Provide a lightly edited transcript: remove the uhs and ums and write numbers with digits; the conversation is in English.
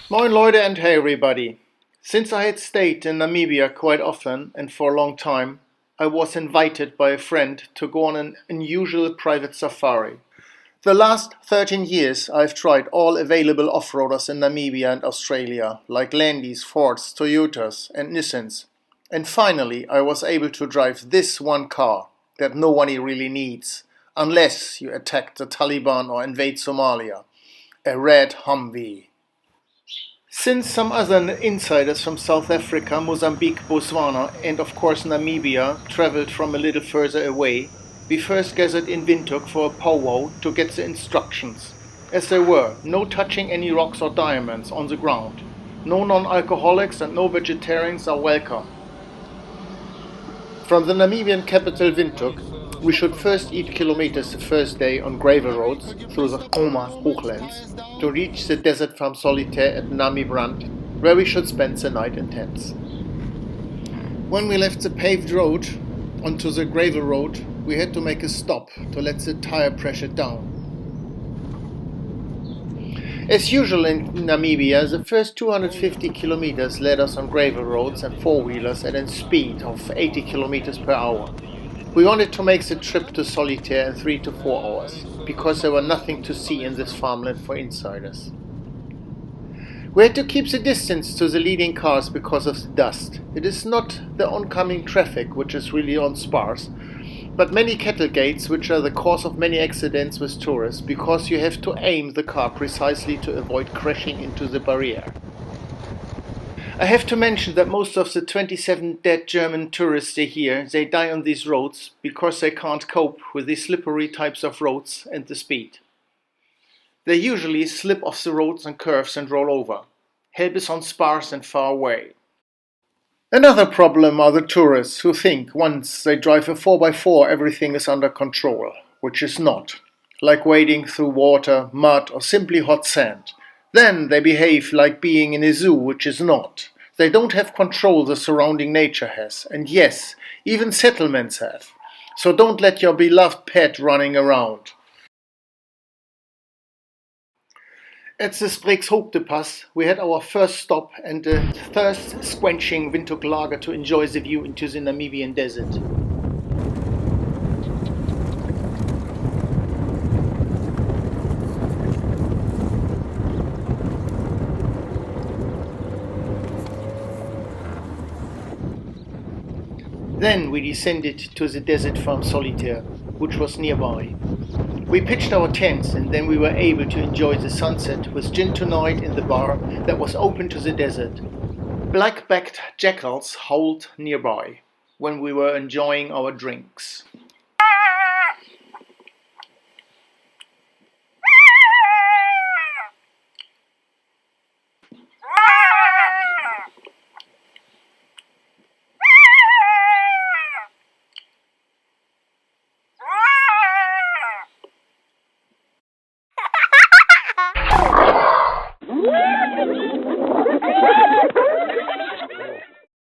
Moin Leute and hey everybody. Since I had stayed in Namibia quite often and for a long time, I was invited by a friend to go on an unusual private safari. The last 13 years I've tried all available off-roaders in Namibia and Australia, like Landys, Fords, Toyotas and Nissans. And finally I was able to drive this one car that nobody really needs, unless you attack the Taliban or invade Somalia, a red HummVee. Since some other insiders from South Africa, Mozambique, Botswana and of course Namibia travelled from a little further away, we first gathered in Windhoek for a powwow to get the instructions. As there were no touching any rocks or diamonds on the ground, no non-alcoholics and no vegetarians are welcome. From the Namibian capital Windhoek, we should first eat kilometers the first day on gravel roads through the Khomas Highlands to reach the desert farm Solitaire at Namib Rand, where we should spend the night in tents. When we left the paved road onto the gravel road, we had to make a stop to let the tire pressure down. As usual in Namibia, the first 250 kilometers led us on gravel roads and four-wheelers at a speed of 80 kilometers per hour. We wanted to make the trip to Solitaire in 3 to 4 hours, because there was nothing to see in this farmland for insiders. We had to keep the distance to the leading cars because of the dust. It is not the oncoming traffic which is really on sparse, but many cattle gates which are the cause of many accidents with tourists, because you have to aim the car precisely to avoid crashing into the barrier. I have to mention that most of the 27 dead German tourists here, they die on these roads because they can't cope with these slippery types of roads and the speed. They usually slip off the roads and curves and roll over. Help is on sparse and far away. Another problem are the tourists who think once they drive a 4x4 everything is under control, which is not, like wading through water, mud or simply hot sand. Then they behave like being in a zoo, which is not. They don't have control the surrounding nature has, and yes, even settlements have. So don't let your beloved pet running around. At the Spreetshogte Pass, we had our first stop and a thirst-quenching Windhoek lager to enjoy the view into the Namibian desert. Then we descended to the desert farm Solitaire, which was nearby. We pitched our tents and then we were able to enjoy the sunset with Gintonite in the bar that was open to the desert. Black-backed jackals howled nearby when we were enjoying our drinks.